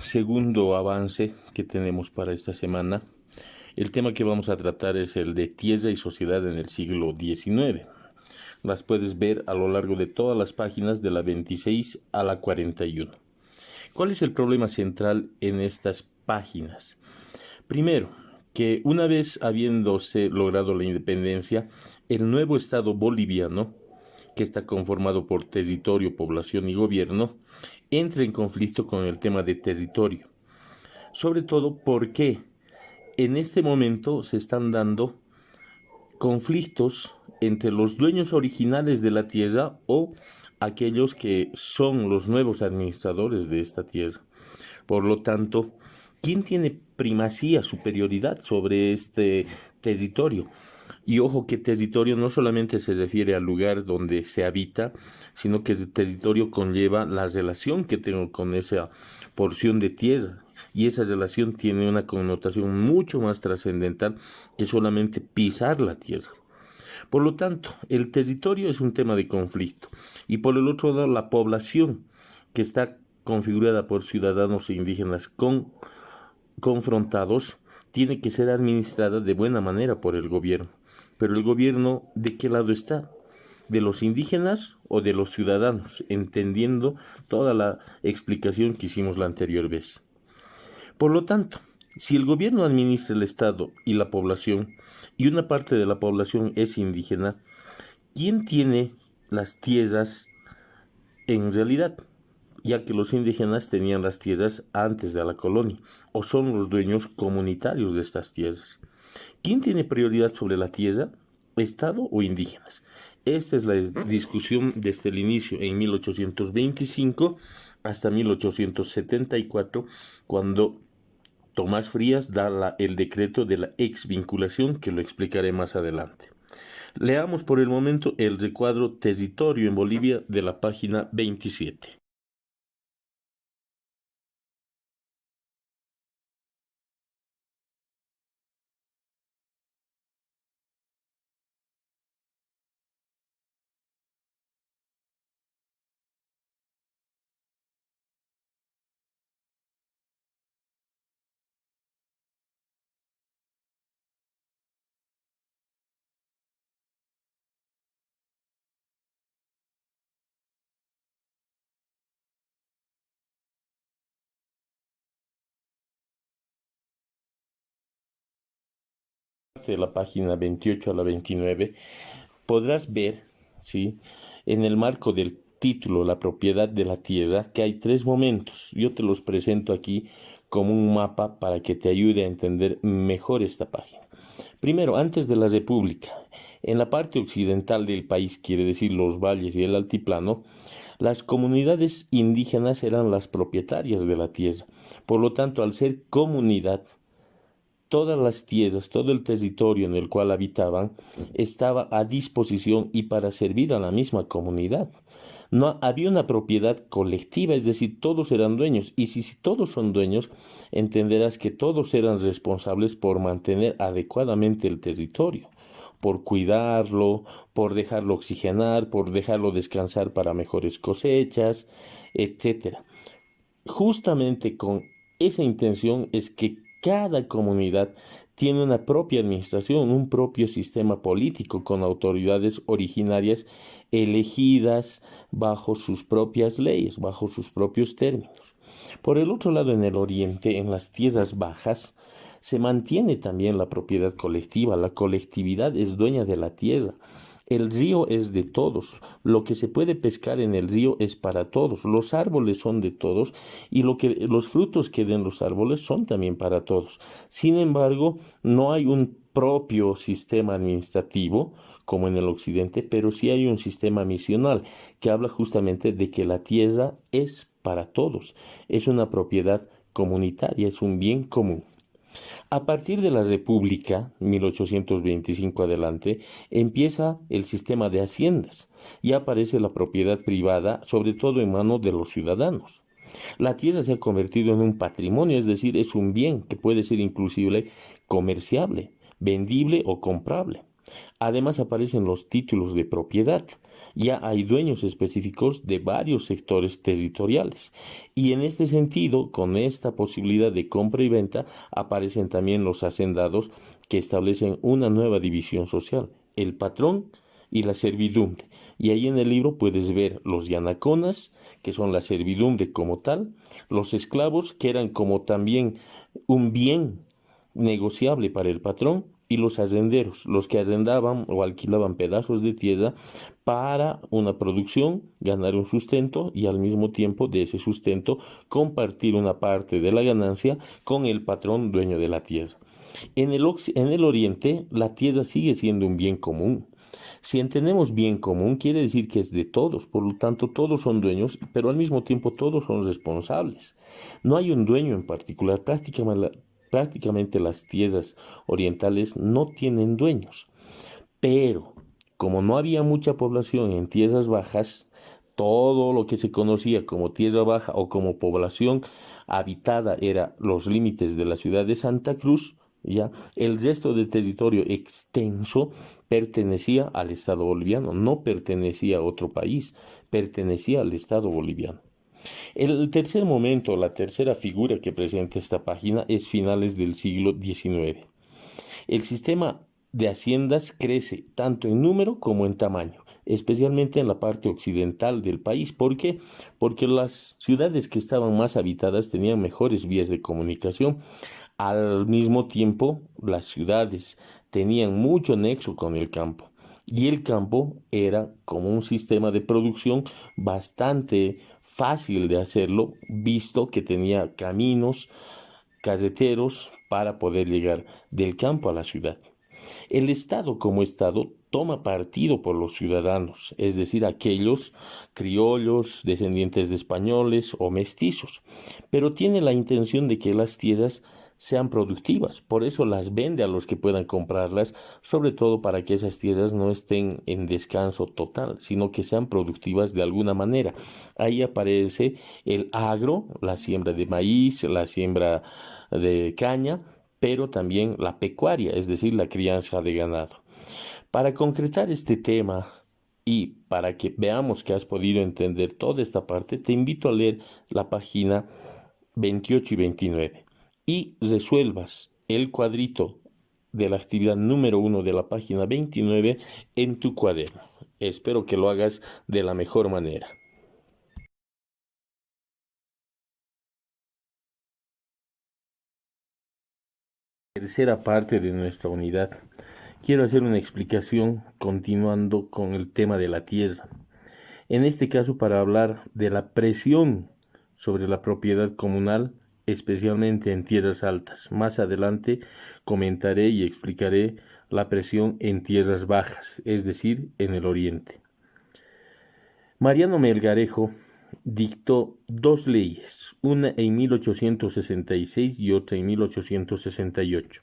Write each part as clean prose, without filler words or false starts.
Segundo avance que tenemos para esta semana, el tema que vamos a tratar es el de tierra y sociedad en el siglo XIX. Las puedes ver a lo largo de todas las páginas de la 26 a la 41. ¿Cuál es el problema central en estas páginas? Primero, que una vez habiéndose logrado la independencia, el nuevo Estado boliviano, que está conformado por territorio, población y gobierno, entra en conflicto con el tema de territorio. Sobre todo porque en este momento se están dando conflictos entre los dueños originales de la tierra o aquellos que son los nuevos administradores de esta tierra. Por lo tanto, ¿quién tiene primacía, superioridad sobre este territorio? Y ojo que territorio no solamente se refiere al lugar donde se habita, sino que el territorio conlleva la relación que tengo con esa porción de tierra. Y esa relación tiene una connotación mucho más trascendental que solamente pisar la tierra. Por lo tanto, el territorio es un tema de conflicto. Y por el otro lado, la población, que está configurada por ciudadanos e indígenas confrontados, tiene que ser administrada de buena manera por el gobierno. Pero el gobierno, ¿de qué lado está? ¿De los indígenas o de los ciudadanos? Entendiendo toda la explicación que hicimos la anterior vez. Por lo tanto, si el gobierno administra el Estado y la población, y una parte de la población es indígena, ¿quién tiene las tierras en realidad? Ya que los indígenas tenían las tierras antes de la colonia, o son los dueños comunitarios de estas tierras. ¿Quién tiene prioridad sobre la tierra? ¿Estado o indígenas? Esta es la discusión desde el inicio en 1825 hasta 1874, cuando Tomás Frías da el decreto de la exvinculación, que lo explicaré más adelante. Leamos por el momento el recuadro Territorio en Bolivia de la página 27. De la página 28 a la 29, podrás ver, ¿sí?, en el marco del título, la propiedad de la tierra, que hay tres momentos. Yo te los presento aquí como un mapa para que te ayude a entender mejor esta página. Primero, antes de la República, en la parte occidental del país, quiere decir los valles y el altiplano, las comunidades indígenas eran las propietarias de la tierra. Por lo tanto, al ser comunidad, todas las tierras, todo el territorio en el cual habitaban estaba a disposición y para servir a la misma comunidad. No había una propiedad colectiva, es decir, todos eran dueños. Y si todos son dueños, entenderás que todos eran responsables por mantener adecuadamente el territorio, por cuidarlo, por dejarlo oxigenar, por dejarlo descansar para mejores cosechas, etcétera. Justamente con esa intención es que cada comunidad tiene una propia administración, un propio sistema político con autoridades originarias elegidas bajo sus propias leyes, bajo sus propios términos. Por el otro lado, en el oriente, en las tierras bajas, se mantiene también la propiedad colectiva. La colectividad es dueña de la tierra. El río es de todos. Lo que se puede pescar en el río es para todos. Los árboles son de todos y los frutos que den los árboles son también para todos. Sin embargo, no hay un propio sistema administrativo como en el occidente, pero sí hay un sistema misional que habla justamente de que la tierra es para todos. Es una propiedad comunitaria, es un bien común. A partir de la República, 1825 adelante, empieza el sistema de haciendas y aparece la propiedad privada, sobre todo en manos de los ciudadanos. La tierra se ha convertido en un patrimonio, es decir, es un bien que puede ser inclusive comerciable, vendible o comprable. Además aparecen los títulos de propiedad. Ya hay dueños específicos de varios sectores territoriales. Y en este sentido, con esta posibilidad de compra y venta, aparecen también los hacendados que establecen una nueva división social, el patrón y la servidumbre. Y ahí en el libro puedes ver los yanaconas, que son la servidumbre como tal, los esclavos, que eran como también un bien negociable para el patrón, y los arrenderos, los que arrendaban o alquilaban pedazos de tierra para una producción, ganar un sustento y al mismo tiempo de ese sustento compartir una parte de la ganancia con el patrón dueño de la tierra. En el oriente, la tierra sigue siendo un bien común. Si entendemos bien común, quiere decir que es de todos, por lo tanto todos son dueños, pero al mismo tiempo todos son responsables. No hay un dueño en particular, prácticamente las tierras orientales no tienen dueños, pero como no había mucha población en tierras bajas, todo lo que se conocía como tierra baja o como población habitada era los límites de la ciudad de Santa Cruz. Ya, el resto del territorio extenso pertenecía al Estado boliviano, no pertenecía a otro país, pertenecía al Estado boliviano. El tercer momento, la tercera figura que presenta esta página es finales del siglo XIX. El sistema de haciendas crece tanto en número como en tamaño, especialmente en la parte occidental del país. ¿Por qué? Porque las ciudades que estaban más habitadas tenían mejores vías de comunicación. Al mismo tiempo, las ciudades tenían mucho nexo con el campo. Y el campo era como un sistema de producción bastante fácil de hacerlo, visto que tenía caminos, carreteros para poder llegar del campo a la ciudad. El Estado como Estado toma partido por los ciudadanos, es decir, aquellos criollos, descendientes de españoles o mestizos, pero tiene la intención de que las tierras sean productivas, por eso las vende a los que puedan comprarlas, sobre todo para que esas tierras no estén en descanso total, sino que sean productivas de alguna manera. Ahí aparece el agro, la siembra de maíz, la siembra de caña, pero también la pecuaria, es decir, la crianza de ganado. Para concretar este tema y para que veamos que has podido entender toda esta parte, te invito a leer la página 28 y 29 y resuelvas el cuadrito de la actividad número 1 de la página 29 en tu cuaderno. Espero que lo hagas de la mejor manera. Tercera parte de nuestra unidad. Quiero hacer una explicación continuando con el tema de la tierra. En este caso, para hablar de la presión sobre la propiedad comunal, especialmente en tierras altas. Más adelante comentaré y explicaré la presión en tierras bajas, es decir, en el oriente. Mariano Melgarejo dictó dos leyes, una en 1866 y otra en 1868.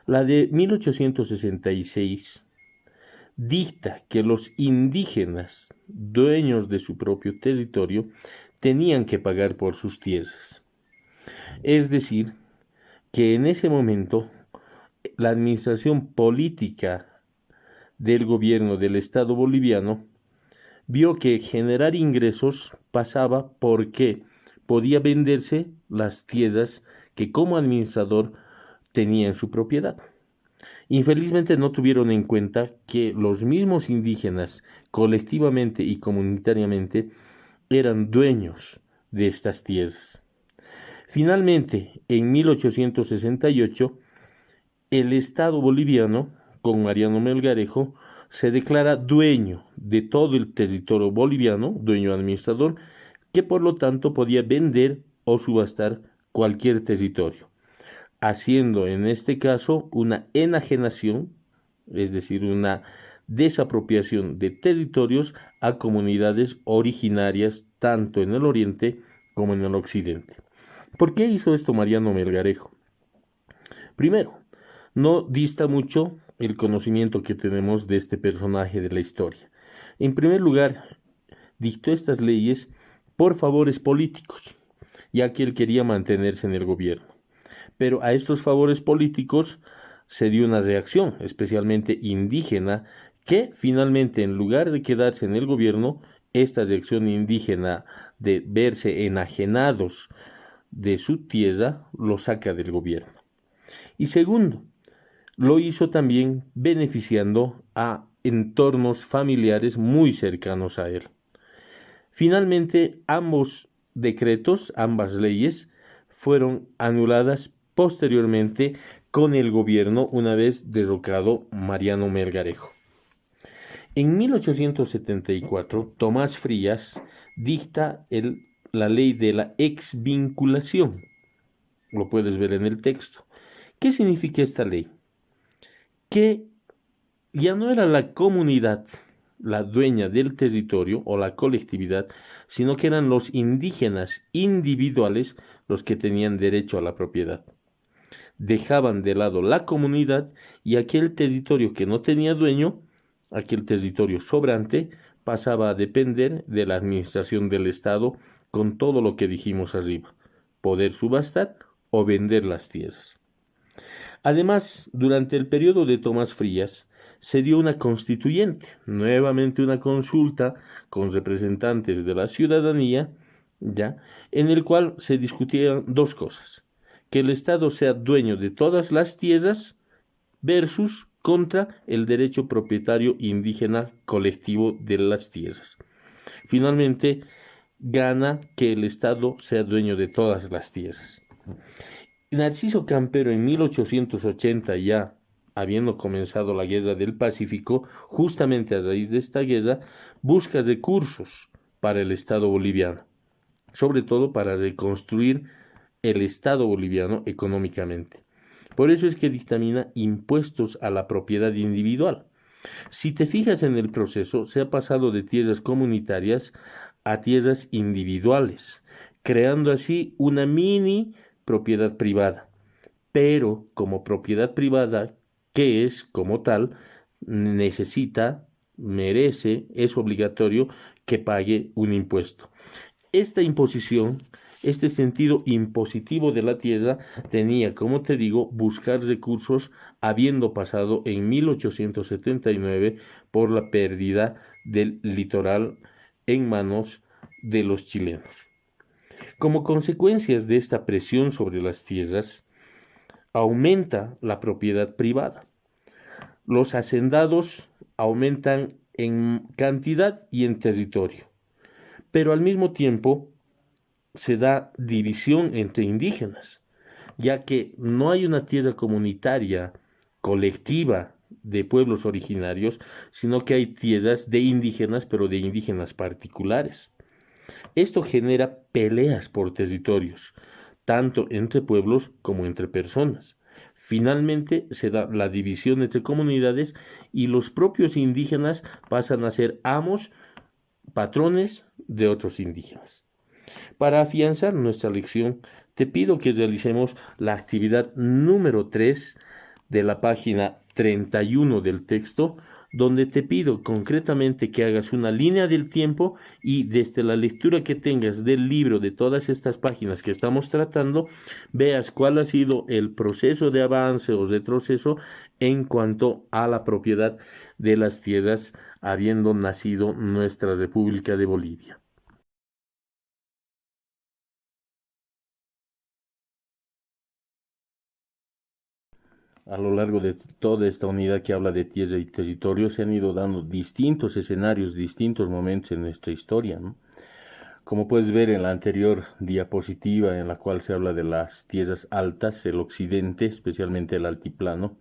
La de 1866 dicta que los indígenas, dueños de su propio territorio, tenían que pagar por sus tierras. Es decir, que en ese momento la administración política del gobierno del Estado boliviano vio que generar ingresos pasaba porque podía venderse las tierras que como administrador tenía en su propiedad. Infelizmente no tuvieron en cuenta que los mismos indígenas, colectivamente y comunitariamente, eran dueños de estas tierras. Finalmente, en 1868, el Estado boliviano, con Mariano Melgarejo, se declara dueño de todo el territorio boliviano, dueño administrador, que por lo tanto podía vender o subastar cualquier territorio, haciendo en este caso una enajenación, es decir, una desapropiación de territorios a comunidades originarias tanto en el oriente como en el occidente. ¿Por qué hizo esto Mariano Melgarejo? Primero, no dista mucho el conocimiento que tenemos de este personaje de la historia. En primer lugar, dictó estas leyes por favores políticos, ya que él quería mantenerse en el gobierno. Pero a estos favores políticos se dio una reacción, especialmente indígena, que finalmente, en lugar de quedarse en el gobierno, esta reacción indígena de verse enajenados de su tierra, lo saca del gobierno. Y segundo, lo hizo también beneficiando a entornos familiares muy cercanos a él. Finalmente, ambos decretos, ambas leyes, fueron anuladas posteriormente con el gobierno una vez derrocado Mariano Melgarejo. En 1874, Tomás Frías dicta la ley de la exvinculación. Lo puedes ver en el texto. ¿Qué significa esta ley? Que ya no era la comunidad la dueña del territorio o la colectividad, sino que eran los indígenas individuales los que tenían derecho a la propiedad. Dejaban de lado la comunidad y aquel territorio que no tenía dueño, aquel territorio sobrante, pasaba a depender de la administración del Estado con todo lo que dijimos arriba, poder subastar o vender las tierras. Además, durante el periodo de Tomás Frías, se dio una constituyente, nuevamente una consulta con representantes de la ciudadanía, ¿ya? En el cual se discutían dos cosas: que el Estado sea dueño de todas las tierras versus contra el derecho propietario indígena colectivo de las tierras. Finalmente, gana que el Estado sea dueño de todas las tierras. Narciso Campero, en 1880, ya habiendo comenzado la Guerra del Pacífico, justamente a raíz de esta guerra, busca recursos para el Estado boliviano, sobre todo para reconstruir el Estado boliviano económicamente. Por eso es que dictamina impuestos a la propiedad individual. Si te fijas en el proceso, se ha pasado de tierras comunitarias a tierras individuales, creando así una mini propiedad privada. Pero como propiedad privada, que es como tal, necesita, merece, es obligatorio que pague un impuesto. Esta imposición, este sentido impositivo de la tierra, tenía, como te digo, buscar recursos, habiendo pasado en 1879 por la pérdida del litoral en manos de los chilenos. Como consecuencias de esta presión sobre las tierras, aumenta la propiedad privada. Los hacendados aumentan en cantidad y en territorio, pero al mismo tiempo se da división entre indígenas, ya que no hay una tierra comunitaria colectiva de pueblos originarios, sino que hay tierras de indígenas, pero de indígenas particulares. Esto genera peleas por territorios, tanto entre pueblos como entre personas. Finalmente se da la división entre comunidades y los propios indígenas pasan a ser amos, patrones de otros indígenas. Para afianzar nuestra lección, te pido que realicemos la actividad número 3 de la página 31 del texto, donde te pido concretamente que hagas una línea del tiempo y desde la lectura que tengas del libro, de todas estas páginas que estamos tratando, veas cuál ha sido el proceso de avance o retroceso en cuanto a la propiedad de las tierras habiendo nacido nuestra República de Bolivia. A lo largo de toda esta unidad que habla de tierra y territorio se han ido dando distintos escenarios, distintos momentos en nuestra historia, ¿no? Como puedes ver en la anterior diapositiva en la cual se habla de las tierras altas, el occidente, especialmente el altiplano,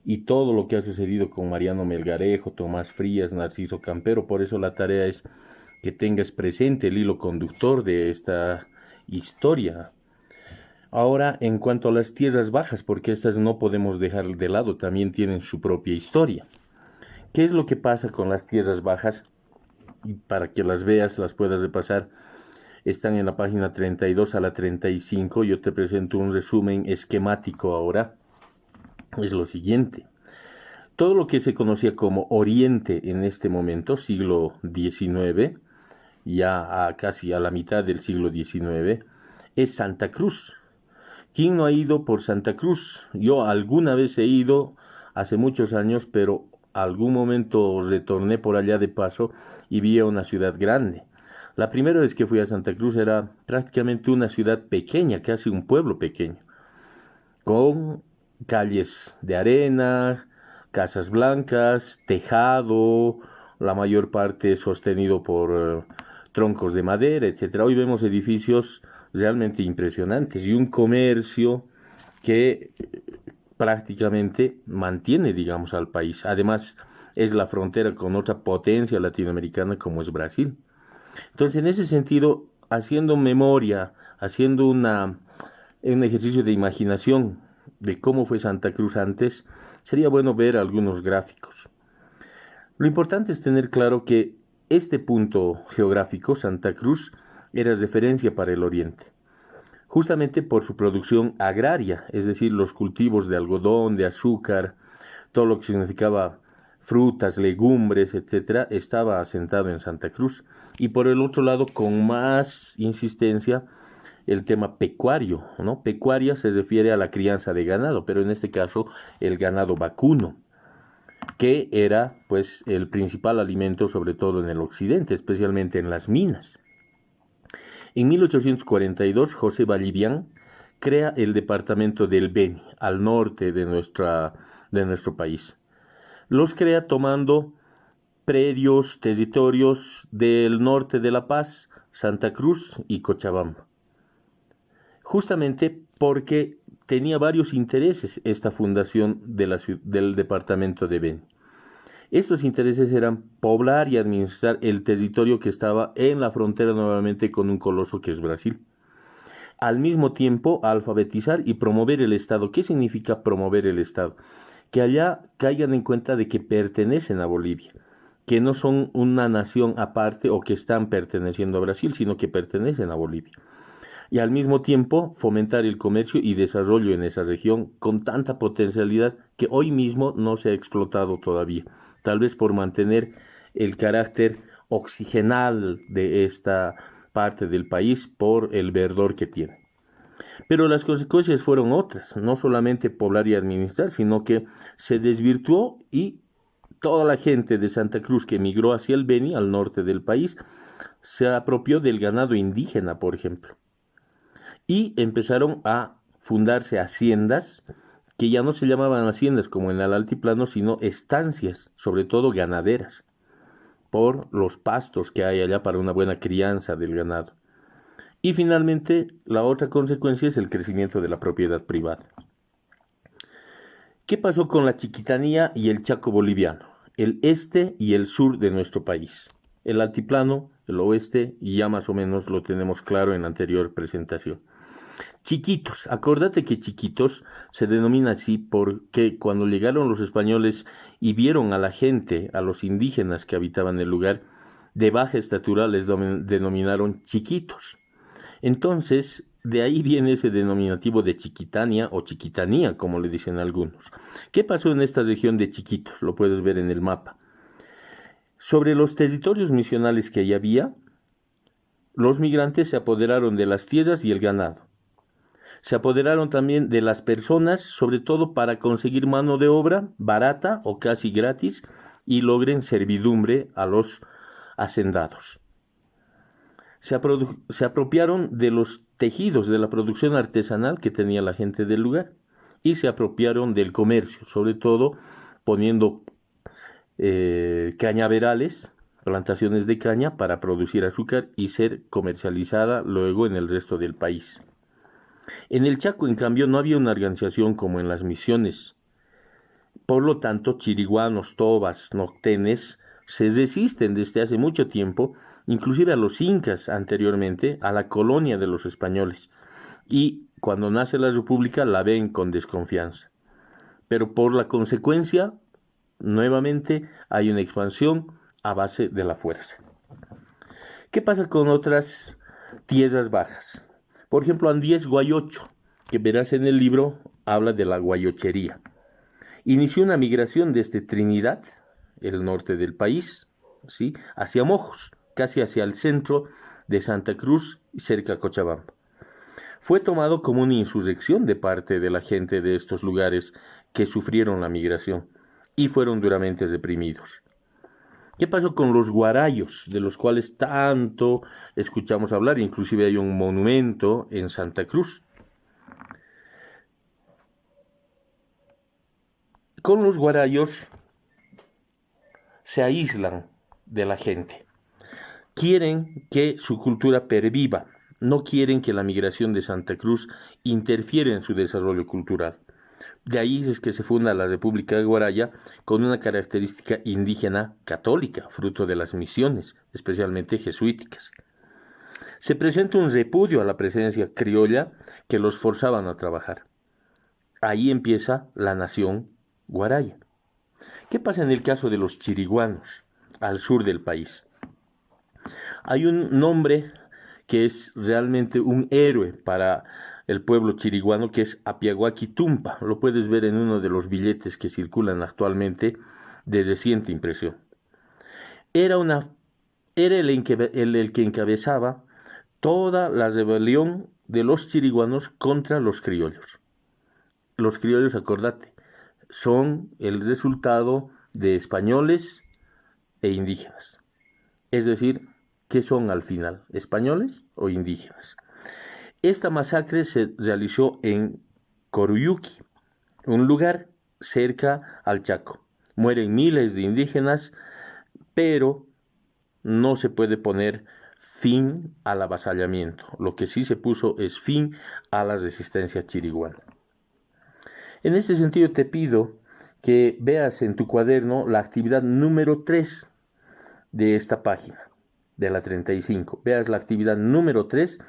y todo lo que ha sucedido con Mariano Melgarejo, Tomás Frías, Narciso Campero. Por eso la tarea es que tengas presente el hilo conductor de esta historia. Ahora, en cuanto a las tierras bajas, porque estas no podemos dejar de lado, también tienen su propia historia. ¿Qué es lo que pasa con las tierras bajas? Y para que las veas, las puedas repasar, están en la página 32 a la 35. Yo te presento un resumen esquemático ahora. Es lo siguiente. Todo lo que se conocía como Oriente en este momento, siglo XIX, ya casi a la mitad del siglo XIX, es Santa Cruz. ¿Quién no ha ido por Santa Cruz? Yo alguna vez he ido hace muchos años, pero algún momento retorné por allá de paso y vi a una ciudad grande. La primera vez que fui a Santa Cruz era prácticamente una ciudad pequeña, casi un pueblo pequeño, con calles de arena, casas blancas, tejado, la mayor parte sostenido por troncos de madera, etcétera. Hoy vemos edificios realmente impresionantes y un comercio que prácticamente mantiene, digamos, al país. Además, es la frontera con otra potencia latinoamericana como es Brasil. Entonces, en ese sentido, haciendo memoria, haciendo un ejercicio de imaginación de cómo fue Santa Cruz antes, sería bueno ver algunos gráficos. Lo importante es tener claro que este punto geográfico, Santa Cruz, era referencia para el Oriente, justamente por su producción agraria, es decir, los cultivos de algodón, de azúcar, todo lo que significaba frutas, legumbres, etcétera, estaba asentado en Santa Cruz. Y por el otro lado, con más insistencia, el tema pecuario, ¿no? Pecuaria se refiere a la crianza de ganado, pero en este caso el ganado vacuno, que era pues el principal alimento sobre todo en el occidente, especialmente en las minas. En 1842 José Vallivian crea el departamento del Beni, al norte de nuestro país. Los crea tomando predios, territorios del norte de La Paz, Santa Cruz y Cochabamba. Justamente porque tenía varios intereses esta fundación del departamento de Beni. Estos intereses eran poblar y administrar el territorio que estaba en la frontera nuevamente con un coloso que es Brasil. Al mismo tiempo, alfabetizar y promover el Estado. ¿Qué significa promover el Estado? Que allá caigan en cuenta de que pertenecen a Bolivia, que no son una nación aparte o que están perteneciendo a Brasil, sino que pertenecen a Bolivia. Y al mismo tiempo fomentar el comercio y desarrollo en esa región con tanta potencialidad que hoy mismo no se ha explotado todavía, tal vez por mantener el carácter oxigenal de esta parte del país por el verdor que tiene. Pero las consecuencias fueron otras, no solamente poblar y administrar, sino que se desvirtuó y toda la gente de Santa Cruz que emigró hacia el Beni, al norte del país, se apropió del ganado indígena, por ejemplo. Y empezaron a fundarse haciendas que ya no se llamaban haciendas como en el altiplano, sino estancias, sobre todo ganaderas, por los pastos que hay allá para una buena crianza del ganado. Y finalmente, la otra consecuencia es el crecimiento de la propiedad privada. ¿Qué pasó con la Chiquitanía y el Chaco boliviano? El este y el sur de nuestro país. El altiplano, el oeste, y ya más o menos lo tenemos claro en la anterior presentación. Chiquitos, acordate que Chiquitos se denomina así porque cuando llegaron los españoles y vieron a la gente, a los indígenas que habitaban el lugar, de baja estatura les denominaron chiquitos. Entonces, de ahí viene ese denominativo de Chiquitania o Chiquitanía, como le dicen algunos. ¿Qué pasó en esta región de Chiquitos? Lo puedes ver en el mapa. Sobre los territorios misionales que allí había, los migrantes se apoderaron de las tierras y el ganado. Se apoderaron también de las personas, sobre todo para conseguir mano de obra barata o casi gratis y logren servidumbre a los hacendados. Se apropiaron de los tejidos, de la producción artesanal que tenía la gente del lugar y se apropiaron del comercio, sobre todo poniendo cañaverales, plantaciones de caña para producir azúcar y ser comercializada luego en el resto del país. En el Chaco, en cambio, no había una organización como en las misiones. Por lo tanto, chiriguanos, tobas, noctenes se resisten desde hace mucho tiempo, inclusive a los incas anteriormente, a la colonia de los españoles. Y cuando nace la república la ven con desconfianza. Pero por la consecuencia, nuevamente hay una expansión a base de la fuerza. ¿Qué pasa con otras tierras bajas? Por ejemplo, Andíes Guayocho, que verás en el libro, habla de la guayochería. Inició una migración desde Trinidad, el norte del país, ¿sí?, hacia Mojos, casi hacia el centro de Santa Cruz y cerca a Cochabamba. fue tomado como una insurrección de parte de la gente de estos lugares que sufrieron la migración y fueron duramente reprimidos. ¿Qué pasó con los guarayos, de los cuales tanto escuchamos hablar? Inclusive hay un monumento en Santa Cruz. Con los guarayos se aíslan de la gente. Quieren que su cultura perviva, no quieren que la migración de Santa Cruz interfiera en su desarrollo cultural. De ahí es que se funda la República de Guaraya con una característica indígena católica, fruto de las misiones, especialmente jesuíticas. Se presenta un repudio a la presencia criolla que los forzaban a trabajar. Ahí empieza la nación Guaraya. ¿Qué pasa en el caso de los chiriguanos, al sur del país? Hay un nombre que es realmente un héroe para el pueblo chiriguano, que es Apiaguaki Tumpa. Lo puedes ver en uno de los billetes que circulan actualmente de reciente impresión. Era el que encabezaba toda la rebelión de los chiriguanos contra los criollos. Los criollos, acordate, son el resultado de españoles e indígenas. Es decir, ¿qué son al final? ¿Españoles o indígenas? Esta masacre se realizó en Coruyuqui, un lugar cerca al Chaco. Mueren miles de indígenas, pero no se puede poner fin al avasallamiento. Lo que sí se puso es fin a la resistencia chiriguana. En este sentido te pido que veas en tu cuaderno la actividad número 3 de esta página, de la 35. Veas la actividad número 3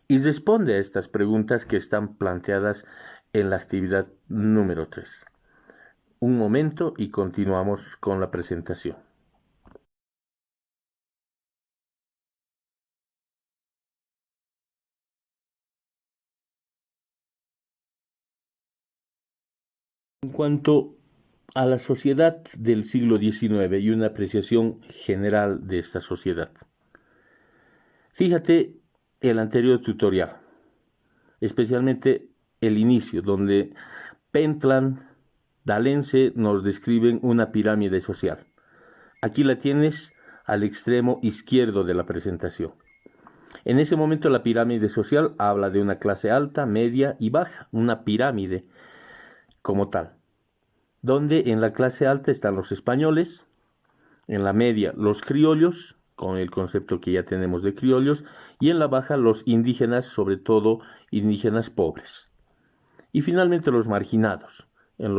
y responde a estas preguntas que están planteadas en la actividad número 3. Un momento y continuamos con la presentación. En cuanto a la sociedad del siglo XIX y una apreciación general de esta sociedad, fíjate el anterior tutorial, especialmente el inicio, donde Pentland, D'Alens nos describen una pirámide social. Aquí la tienes al extremo izquierdo de la presentación. En ese momento la pirámide social habla de una clase alta, media y baja, una pirámide como tal, donde en la clase alta están los españoles, en la media los criollos, con el concepto que ya tenemos de criollos, y en la baja los indígenas, sobre todo indígenas pobres. Y finalmente los marginados, en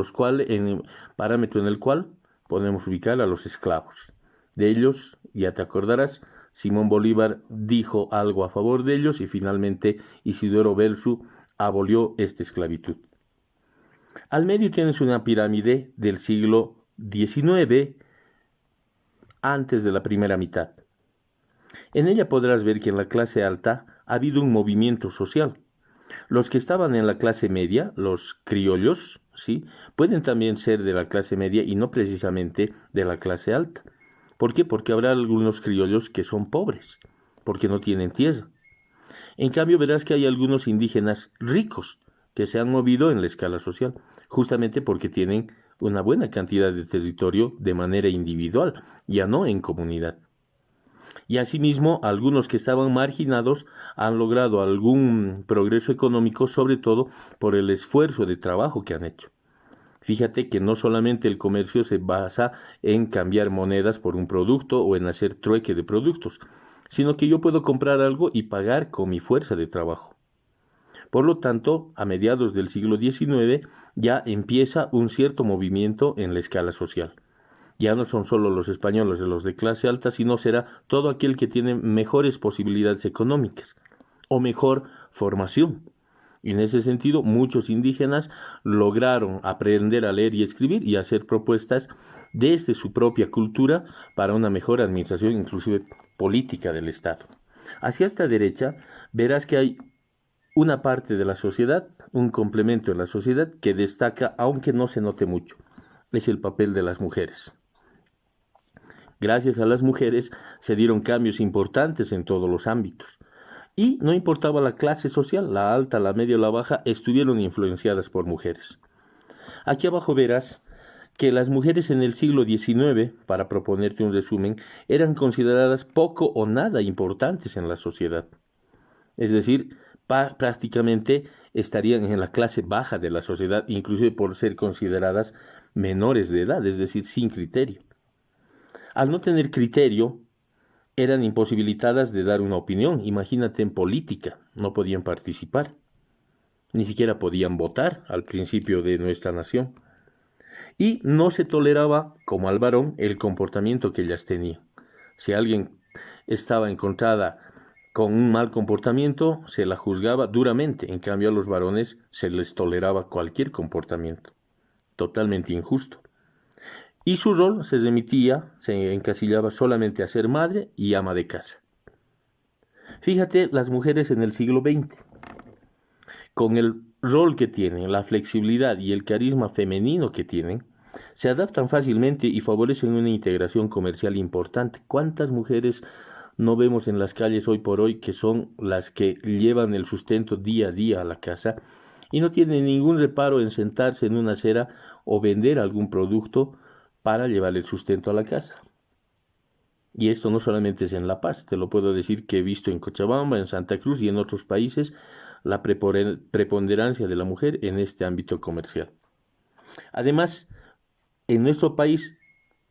el parámetro en el cual podemos ubicar a los esclavos. De ellos, ya te acordarás, Simón Bolívar dijo algo a favor de ellos y finalmente Isidoro Belzu abolió esta esclavitud. Al medio tienes una pirámide del siglo XIX, antes de la primera mitad. En ella podrás ver que en la clase alta ha habido un movimiento social. Los que estaban en la clase media, los criollos, ¿sí?, pueden también ser de la clase media y no precisamente de la clase alta. ¿Por qué? Porque habrá algunos criollos que son pobres, porque no tienen tierra. En cambio, verás que hay algunos indígenas ricos que se han movido en la escala social, justamente porque tienen una buena cantidad de territorio de manera individual, ya no en comunidad. Y asimismo, algunos que estaban marginados han logrado algún progreso económico, sobre todo por el esfuerzo de trabajo que han hecho. Fíjate que no solamente el comercio se basa en cambiar monedas por un producto o en hacer trueque de productos, sino que yo puedo comprar algo y pagar con mi fuerza de trabajo. Por lo tanto, a mediados del siglo XIX ya empieza un cierto movimiento en la escala social. Ya no son solo los españoles los de clase alta, sino será todo aquel que tiene mejores posibilidades económicas o mejor formación. Y en ese sentido, muchos indígenas lograron aprender a leer y escribir y hacer propuestas desde su propia cultura para una mejor administración, inclusive política del Estado. Hacia esta derecha verás que hay una parte de la sociedad, un complemento de la sociedad que destaca, aunque no se note mucho, es el papel de las mujeres. Gracias a las mujeres se dieron cambios importantes en todos los ámbitos. Y no importaba la clase social, la alta, la media o la baja, estuvieron influenciadas por mujeres. Aquí abajo verás que las mujeres en el siglo XIX, para proponerte un resumen, eran consideradas poco o nada importantes en la sociedad. Es decir, prácticamente estarían en la clase baja de la sociedad, inclusive por ser consideradas menores de edad, es decir, sin criterio. Al no tener criterio, eran imposibilitadas de dar una opinión. Imagínate en política, no podían participar, ni siquiera podían votar al principio de nuestra nación. Y no se toleraba, como al varón, el comportamiento que ellas tenían. Si alguien estaba encontrada con un mal comportamiento, se la juzgaba duramente. En cambio, a los varones se les toleraba cualquier comportamiento. Totalmente injusto. Y su rol se encasillaba solamente a ser madre y ama de casa. Fíjate las mujeres en el siglo XX, con el rol que tienen, la flexibilidad y el carisma femenino que tienen, se adaptan fácilmente y favorecen una integración comercial importante. ¿Cuántas mujeres no vemos en las calles hoy por hoy que son las que llevan el sustento día a día a la casa y no tienen ningún reparo en sentarse en una acera o vender algún producto para llevar el sustento a la casa? Y esto no solamente es en La Paz, te lo puedo decir que he visto en Cochabamba, en Santa Cruz y en otros países la preponderancia de la mujer en este ámbito comercial. Además, en nuestro país,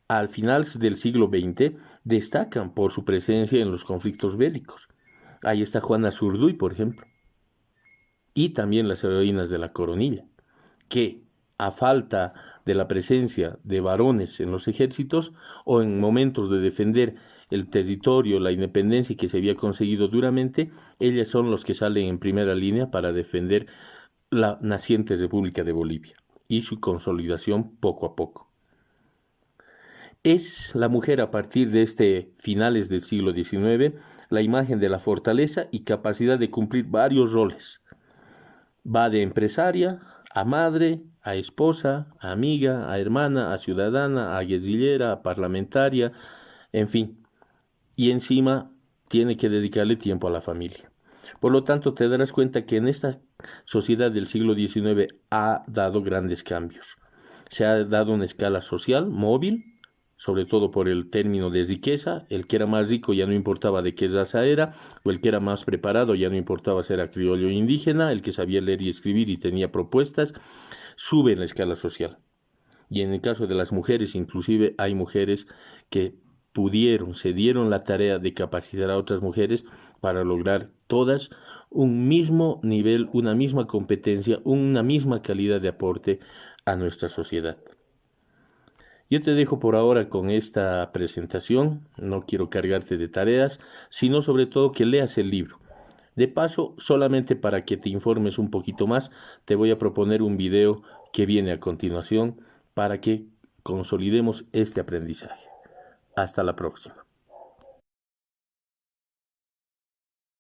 al final del siglo XX, destacan por su presencia en los conflictos bélicos. Ahí está Juana Zurduy, por ejemplo, y también las heroínas de la Coronilla, que a falta de la presencia de varones en los ejércitos o en momentos de defender el territorio, la independencia que se había conseguido duramente, ellas son los que salen en primera línea para defender la naciente República de Bolivia y su consolidación poco a poco. Es la mujer a partir de finales del siglo XIX la imagen de la fortaleza y capacidad de cumplir varios roles. Va de empresaria a madre, a esposa, a amiga, a hermana, a ciudadana, a guerrillera, a parlamentaria, en fin. Y encima tiene que dedicarle tiempo a la familia. Por lo tanto, te darás cuenta que en esta sociedad del siglo XIX ha dado grandes cambios. Se ha dado una escala social móvil, sobre todo por el término de riqueza. El que era más rico ya no importaba de qué raza era, o el que era más preparado ya no importaba si era criollo o indígena, el que sabía leer y escribir y tenía propuestas, sube en la escala social. Y en el caso de las mujeres, inclusive hay mujeres que se dieron la tarea de capacitar a otras mujeres para lograr todas un mismo nivel, una misma competencia, una misma calidad de aporte a nuestra sociedad. Yo te dejo por ahora con esta presentación, no quiero cargarte de tareas, sino sobre todo que leas el libro. De paso, solamente para que te informes un poquito más, te voy a proponer un video que viene a continuación para que consolidemos este aprendizaje. Hasta la próxima.